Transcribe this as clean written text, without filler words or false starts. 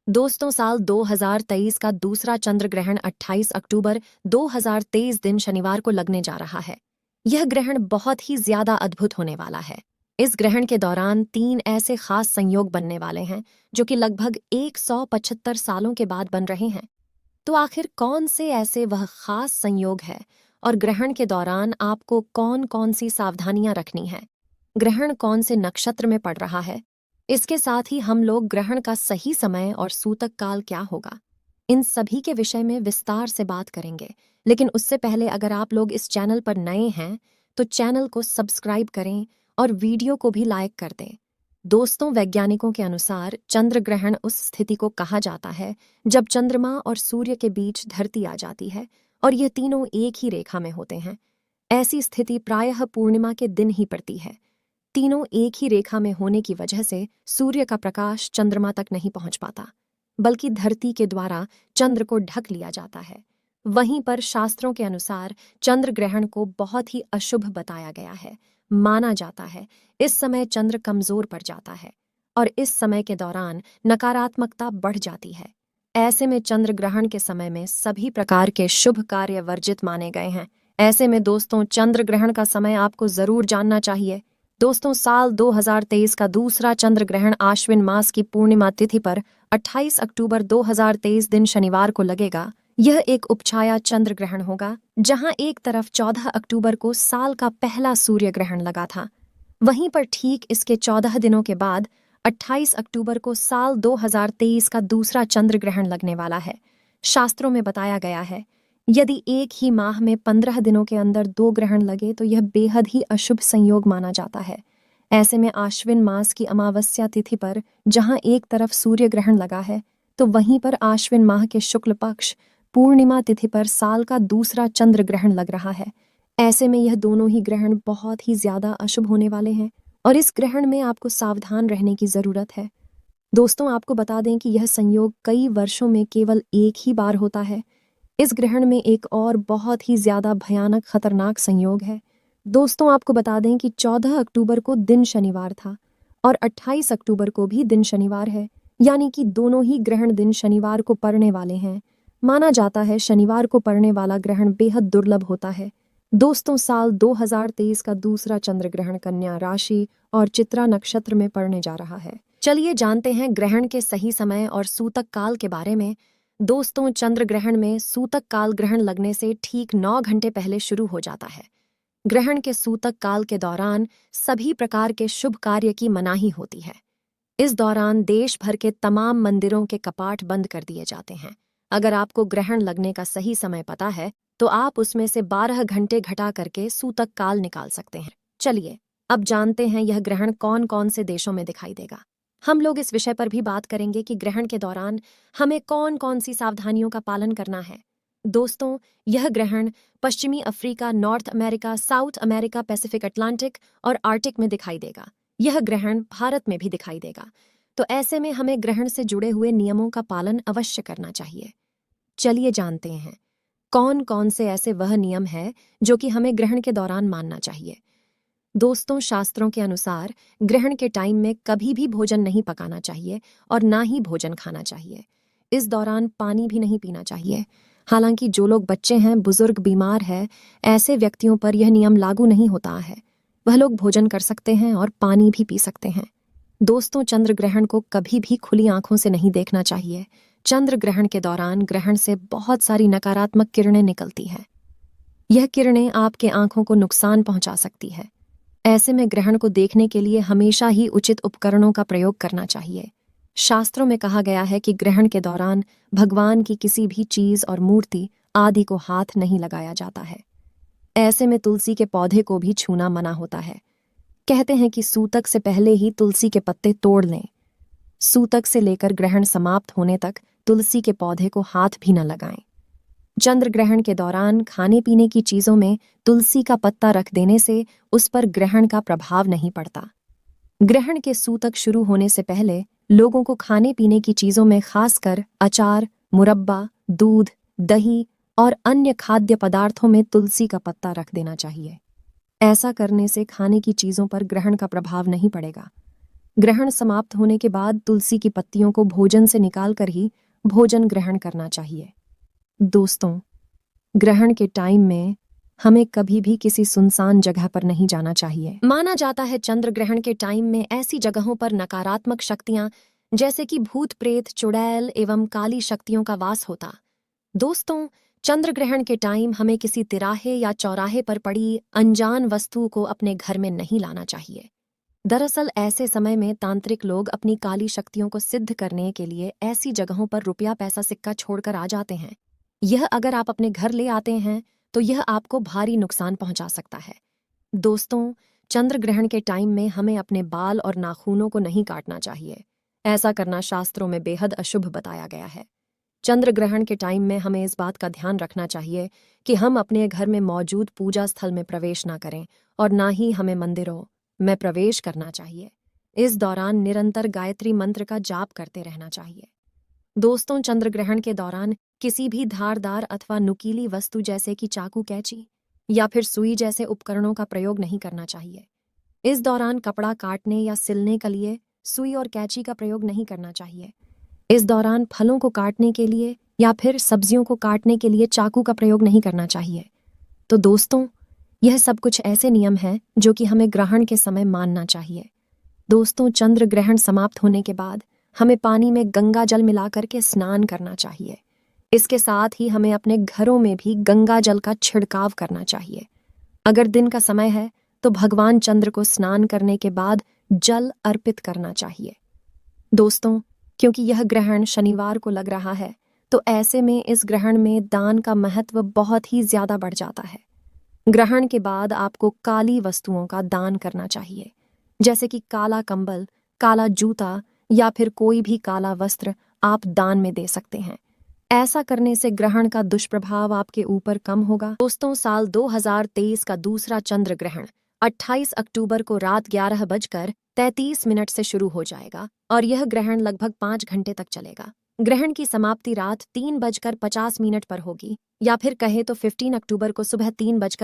दोस्तों, साल 2023 का दूसरा चंद्र ग्रहण 28 अक्टूबर 2023 दिन शनिवार को लगने जा रहा है। यह ग्रहण बहुत ही ज्यादा अद्भुत होने वाला है। इस ग्रहण के दौरान 3 ऐसे खास संयोग बनने वाले हैं जो कि लगभग 175 सालों के बाद बन रहे हैं। तो आखिर कौन से ऐसे वह खास संयोग है और ग्रहण के दौरान आपको कौन कौन सी सावधानियां रखनी है? ग्रहण कौन से नक्षत्र में पड़ रहा है? इसके साथ ही हम लोग ग्रहण का सही समय और सूतक काल क्या होगा, इन सभी के विषय में विस्तार से बात करेंगे। लेकिन उससे पहले अगर आप लोग इस चैनल पर नए हैं तो चैनल को सब्सक्राइब करें और वीडियो को भी लाइक कर दें। दोस्तों, वैज्ञानिकों के अनुसार चंद्र ग्रहण उस स्थिति को कहा जाता है जब चंद्रमा और सूर्य के बीच धरती आ जाती है और ये तीनों एक ही रेखा में होते हैं। ऐसी स्थिति प्रायः पूर्णिमा के दिन ही पड़ती है। तीनों एक ही रेखा में होने की वजह से सूर्य का प्रकाश चंद्रमा तक नहीं पहुंच पाता, बल्कि धरती के द्वारा चंद्र को ढक लिया जाता है। वहीं पर शास्त्रों के अनुसार चंद्र ग्रहण को बहुत ही अशुभ बताया गया है। माना जाता है इस समय चंद्र कमजोर पड़ जाता है और इस समय के दौरान नकारात्मकता बढ़ जाती है। ऐसे में चंद्र ग्रहण के समय में सभी प्रकार के शुभ कार्य वर्जित माने गए हैं। ऐसे में दोस्तों, चंद्र ग्रहण का समय आपको जरूर जानना चाहिए। दोस्तों, साल 2023 का दूसरा चंद्र ग्रहण आश्विन मास की पूर्णिमा तिथि पर 28 अक्टूबर 2023 दिन शनिवार को लगेगा। यह एक उपछाया चंद्र ग्रहण होगा, जहां एक तरफ 14 अक्टूबर को साल का पहला सूर्य ग्रहण लगा था, वहीं पर ठीक इसके 14 दिनों के बाद 28 अक्टूबर को साल 2023 का दूसरा चंद्र ग्रहण लगने वाला है। शास्त्रों में बताया गया है यदि एक ही माह में 15 दिनों के अंदर 2 ग्रहण लगे तो यह बेहद ही अशुभ संयोग माना जाता है। ऐसे में आश्विन मास की अमावस्या तिथि पर जहां एक तरफ सूर्य ग्रहण लगा है तो वहीं पर आश्विन माह के शुक्ल पक्ष पूर्णिमा तिथि पर साल का दूसरा चंद्र ग्रहण लग रहा है। ऐसे में यह दोनों ही ग्रहण बहुत ही ज्यादा अशुभ होने वाले हैं और इस ग्रहण में आपको सावधान रहने की जरूरत है। दोस्तों, आपको बता दें कि यह संयोग कई वर्षों में केवल एक ही बार होता है। इस ग्रहण में एक और बहुत ही ज्यादा भयानक खतरनाक संयोग है। दोस्तों, आपको बता दें कि 14 अक्टूबर को दिन शनिवार था और 28 अक्टूबर को भी दिन शनिवार है, यानी कि दोनों ही ग्रहण दिन शनिवार को पड़ने वाले हैं। माना जाता है शनिवार को पड़ने वाला ग्रहण बेहद दुर्लभ होता है। दोस्तों, साल 2023 का दूसरा चंद्र ग्रहण कन्या राशि और चित्रा नक्षत्र में पड़ने जा रहा है। चलिए जानते हैं ग्रहण के सही समय और सूतक काल के बारे में। दोस्तों, चंद्र ग्रहण में सूतक काल ग्रहण लगने से ठीक 9 घंटे पहले शुरू हो जाता है। ग्रहण के सूतक काल के दौरान सभी प्रकार के शुभ कार्य की मनाही होती है। इस दौरान देश भर के तमाम मंदिरों के कपाट बंद कर दिए जाते हैं। अगर आपको ग्रहण लगने का सही समय पता है तो आप उसमें से 12 घंटे घटा करके सूतक काल निकाल सकते हैं। चलिए अब जानते हैं यह ग्रहण कौन कौन से देशों में दिखाई देगा। हम लोग इस विषय पर भी बात करेंगे कि ग्रहण के दौरान हमें कौन कौन सी सावधानियों का पालन करना है। दोस्तों, यह ग्रहण पश्चिमी Africa, north America, south America, Pacific Atlantic और आर्टिक में दिखाई देगा। यह ग्रहण भारत में भी दिखाई देगा। तो ऐसे में हमें ग्रहण से जुड़े हुए नियमों का पालन अवश्य करना चाहिए। चलिए जानते हैं कौन कौन से ऐसे वह नियम हैं जो कि हमें ग्रहण के दौरान मानना चाहिए। दोस्तों, शास्त्रों के अनुसार ग्रहण के टाइम में कभी भी भोजन नहीं पकाना चाहिए और ना ही भोजन खाना चाहिए। इस दौरान पानी भी नहीं पीना चाहिए। हालांकि जो लोग बच्चे हैं, बुजुर्ग, बीमार हैं, ऐसे व्यक्तियों पर यह नियम लागू नहीं होता है। वह लोग भोजन कर सकते हैं और पानी भी पी सकते हैं। दोस्तों, चंद्र ग्रहण को कभी भी खुली आंखों से नहीं देखना चाहिए। चंद्र ग्रहण के दौरान ग्रहण से बहुत सारी नकारात्मक किरणें निकलती हैं। यह किरणें आपके आंखों को नुकसान पहुंचा सकती है। ऐसे में ग्रहण को देखने के लिए हमेशा ही उचित उपकरणों का प्रयोग करना चाहिए। शास्त्रों में कहा गया है कि ग्रहण के दौरान भगवान की किसी भी चीज और मूर्ति आदि को हाथ नहीं लगाया जाता है। ऐसे में तुलसी के पौधे को भी छूना मना होता है। कहते हैं कि सूतक से पहले ही तुलसी के पत्ते तोड़ लें। सूतक से लेकर ग्रहण समाप्त होने तक तुलसी के पौधे को हाथ भी न लगाएं। चंद्र ग्रहण के दौरान खाने पीने की चीजों में तुलसी का पत्ता रख देने से उस पर ग्रहण का प्रभाव नहीं पड़ता। ग्रहण के सूतक शुरू होने से पहले लोगों को खाने पीने की चीजों में खासकर अचार, मुरब्बा, दूध, दही और अन्य खाद्य पदार्थों में तुलसी का पत्ता रख देना चाहिए। ऐसा करने से खाने की चीजों पर ग्रहण का प्रभाव नहीं पड़ेगा। ग्रहण समाप्त होने के बाद तुलसी की पत्तियों को भोजन से निकालकर ही भोजन ग्रहण करना चाहिए। दोस्तों, ग्रहण के टाइम में हमें कभी भी किसी सुनसान जगह पर नहीं जाना चाहिए। माना जाता है चंद्र ग्रहण के टाइम में ऐसी जगहों पर नकारात्मक शक्तियां जैसे कि भूत प्रेत, चुड़ैल एवं काली शक्तियों का वास होता। दोस्तों, चंद्र ग्रहण के टाइम हमें किसी तिराहे या चौराहे पर पड़ी अनजान वस्तु को अपने घर में नहीं लाना चाहिए। दरअसल ऐसे समय में तांत्रिक लोग अपनी काली शक्तियों को सिद्ध करने के लिए ऐसी जगहों पर रुपया पैसा सिक्का छोड़कर आ जाते हैं। यह अगर आप अपने घर ले आते हैं तो यह आपको भारी नुकसान पहुंचा सकता है। दोस्तों, चंद्र ग्रहण के टाइम में हमें अपने बाल और नाखूनों को नहीं काटना चाहिए। ऐसा करना शास्त्रों में बेहद अशुभ बताया गया है। चंद्र ग्रहण के टाइम में हमें इस बात का ध्यान रखना चाहिए कि हम अपने घर में मौजूद पूजा स्थल में प्रवेश ना करें और ना ही हमें मंदिरों में प्रवेश करना चाहिए। इस दौरान निरंतर गायत्री मंत्र का जाप करते रहना चाहिए। दोस्तों, चंद्र ग्रहण के दौरान किसी भी धारदार अथवा नुकीली वस्तु जैसे कि चाकू, कैंची या फिर सुई जैसे उपकरणों का प्रयोग नहीं करना चाहिए। इस दौरान कपड़ा काटने या सिलने के लिए सुई और कैंची का प्रयोग नहीं करना चाहिए। इस दौरान फलों को काटने के लिए या फिर सब्जियों को काटने के लिए चाकू का प्रयोग नहीं करना चाहिए। तो दोस्तों, यह सब कुछ ऐसे नियम हैं जो कि हमें ग्रहण के समय मानना चाहिए। दोस्तों, चंद्र ग्रहण समाप्त होने के बाद हमें पानी में गंगा जल मिलाकर के स्नान करना चाहिए। इसके साथ ही हमें अपने घरों में भी गंगा जल का छिड़काव करना चाहिए। अगर दिन का समय है तो भगवान चंद्र को स्नान करने के बाद जल अर्पित करना चाहिए। दोस्तों, क्योंकि यह ग्रहण शनिवार को लग रहा है तो ऐसे में इस ग्रहण में दान का महत्व बहुत ही ज्यादा बढ़ जाता है। ग्रहण के बाद आपको काली वस्तुओं का दान करना चाहिए, जैसे कि काला कंबल, काला जूता या फिर कोई भी काला वस्त्र आप दान में दे सकते हैं। ऐसा करने से ग्रहण का दुष्प्रभाव आपके ऊपर कम होगा। दोस्तों, साल 2023 का दूसरा चंद्र ग्रहण 28 अक्टूबर को रात 11:33 से शुरू हो जाएगा और यह ग्रहण लगभग 5 घंटे तक चलेगा। ग्रहण की समाप्ति रात 3:50 पर होगी या फिर कहे तो 15 अक्टूबर को सुबह 3:50